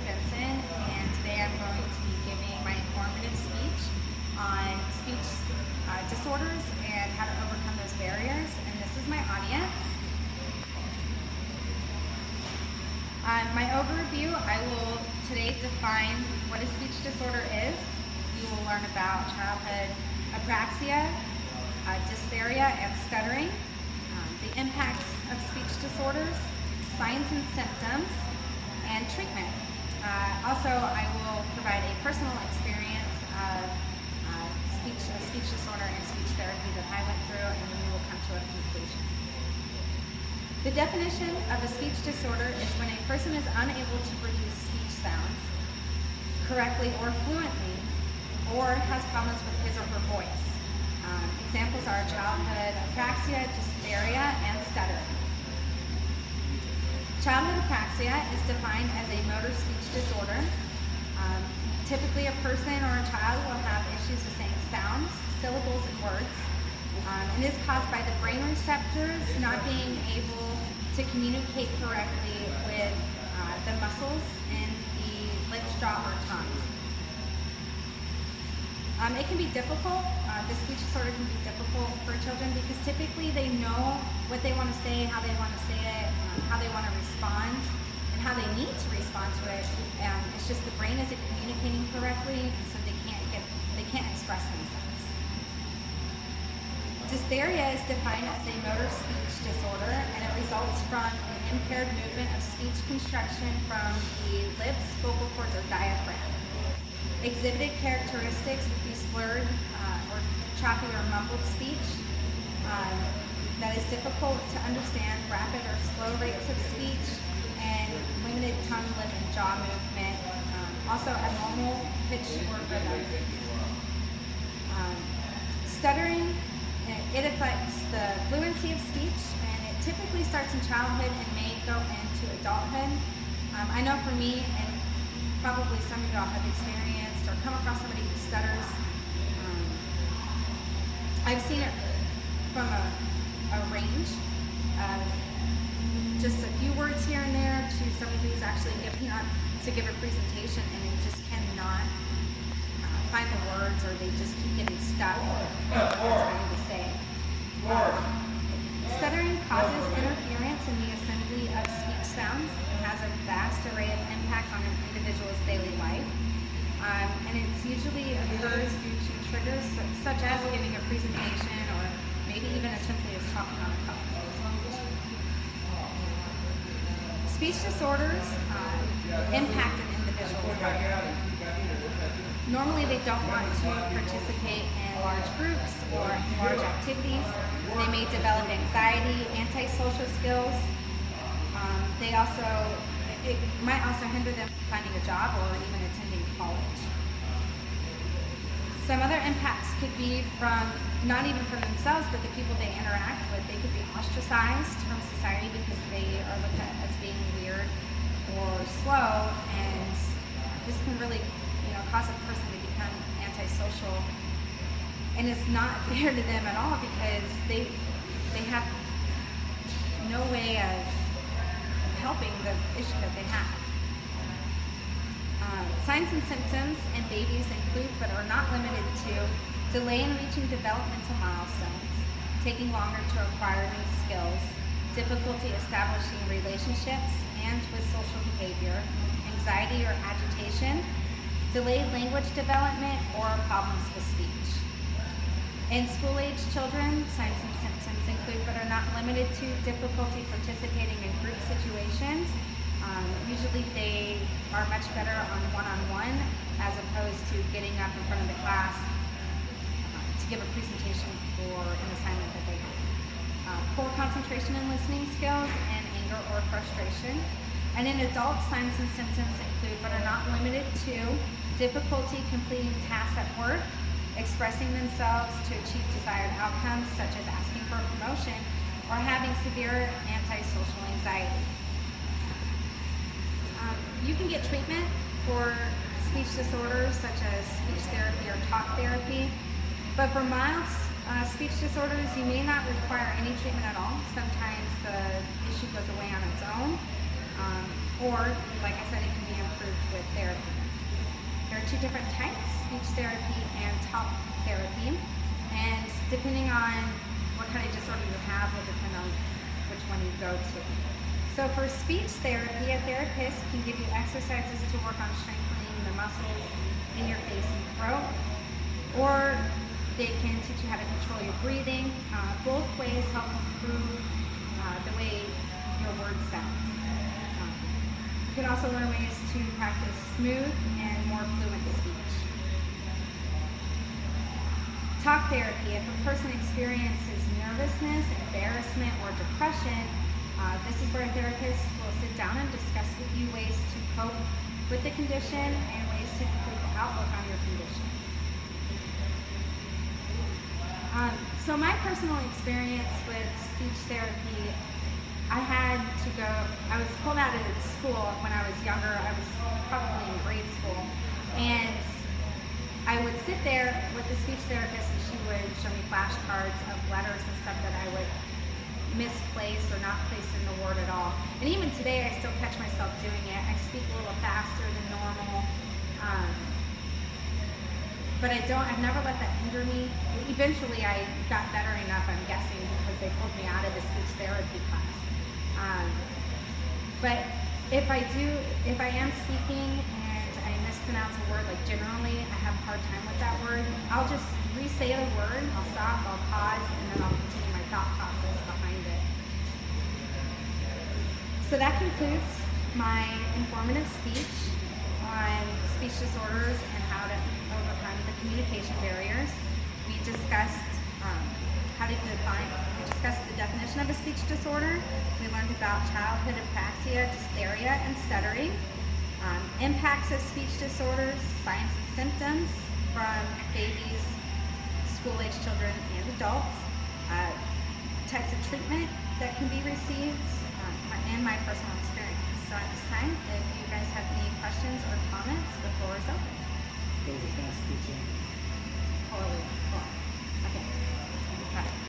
Benson, and today I'm going to be giving my informative speech on speech disorders and how to overcome those barriers. And this is my audience. My overview, I will today define what a speech disorder is. You will learn about childhood apraxia, dysphagia, and stuttering, the impacts of speech disorders, signs and symptoms, and treatment. Also, I will provide a personal experience of speech disorder and speech therapy that I went through, and then we will come to a conclusion. The definition of a speech disorder is when a person is unable to produce speech sounds correctly or fluently, or has problems with his or her voice. Examples are childhood apraxia, dysphagia, and stuttering. Childhood apraxia is defined as a motor speech disorder. Typically, a person or a child will have issues with saying sounds, syllables, and words. And is caused by the brain receptors not being able to communicate correctly with the muscles in the lips, jaw, or tongue. It can be difficult. The speech disorder can be difficult for children because typically they know what they want to say, how they want to say it, how they want to respond, and how they need to respond to it. It's just the brain isn't communicating correctly, so they can't express themselves. Dysphagia is defined as a motor speech disorder, and it results from an impaired movement of speech construction from the lips, vocal cords, or diaphragm. Exhibited characteristics would be slurred or choppy or mumbled speech that is difficult to understand, rapid or slow rates of speech, and limited tongue, lip, and jaw movement. Also abnormal pitch or rhythm. Stuttering, it affects the fluency of speech, and it typically starts in childhood and may go into adulthood. I know for me, and probably some of y'all have experienced or come across somebody who stutters. I've seen it from a range of just a few words here and there to somebody who's actually giving up to give a presentation and they just cannot find the words, or they just keep getting stuck trying to say. Stuttering causes interference in the assembly of speech sounds and has a vast array of impact on an individual's daily life. And it usually occurs due to triggers such as giving a presentation, or maybe even as simply as talking on a call. Speech disorders impact an individual's life. Normally they don't want to participate in large groups or in large activities. They may develop anxiety, antisocial skills. It might also hinder them from finding a job or even attending college. Some other impacts could be from, not even from themselves, but the people they interact with. They could be ostracized from society because they are looked at as being weird or slow, and this can really cause a person to become antisocial. And it's not fair to them at all because they have no way of helping the issue that they have. Signs and symptoms in babies include, but are not limited to, delay in reaching developmental milestones, taking longer to acquire new skills, difficulty establishing relationships and with social behavior, anxiety or agitation, delayed language development, or problems with speech. In school-age children, signs and symptoms include, but are not limited to, difficulty participating in group situations. Usually they are much better on one-on-one as opposed to getting up in front of the class to give a presentation for an assignment that they have. Poor concentration and listening skills, and anger or frustration. And in adults, signs and symptoms include, but are not limited to, difficulty completing tasks at work, expressing themselves to achieve desired outcomes, such as asking for a promotion, or having severe antisocial anxiety. You can get treatment for speech disorders such as speech therapy or talk therapy, but for mild speech disorders, you may not require any treatment at all. Sometimes the issue goes away on its own, or like I said, it can be improved approved with therapy. There are two different types, speech therapy and talk therapy, and depending on what kind of disorder you have will depend on which one you go to. So for speech therapy, a therapist can give you exercises to work on strengthening the muscles in your face and throat, or they can teach you how to control your breathing. Both ways help improve the way your words sound. You can also learn ways to practice smooth and more fluent speech. Talk therapy, if a person experiences nervousness, embarrassment, or depression, this is where a therapist will sit down and discuss with you ways to cope with the condition and ways to improve the outlook on your condition. So my personal experience with speech therapy, I was pulled out of school when I was younger. I was probably in grade school. And I would sit there with the speech therapist and she would show me flashcards of letters and stuff that I would misplace or not place in the word at all. And even today I still catch myself doing it. I speak a little faster than normal. But I've never let that hinder me. Eventually I got better enough, I'm guessing, because they pulled me out of the speech therapy class. But if I am speaking and I mispronounce a word, like generally I have a hard time with that word, I'll just re-say the word, I'll stop, I'll pause, and then I'll continue my thought process behind it. So that concludes my informative speech on speech disorders and how to overcome the communication barriers. We discussed the definition of a speech disorder. We learned about childhood apraxia, dysphagia, and stuttering. Impacts of speech disorders, signs and symptoms from babies, school-age children, and adults. Types of treatment that can be received, and my personal experience. So at this time, if you guys have any questions or comments, the floor is open. Those are fast teaching. Totally. Cool.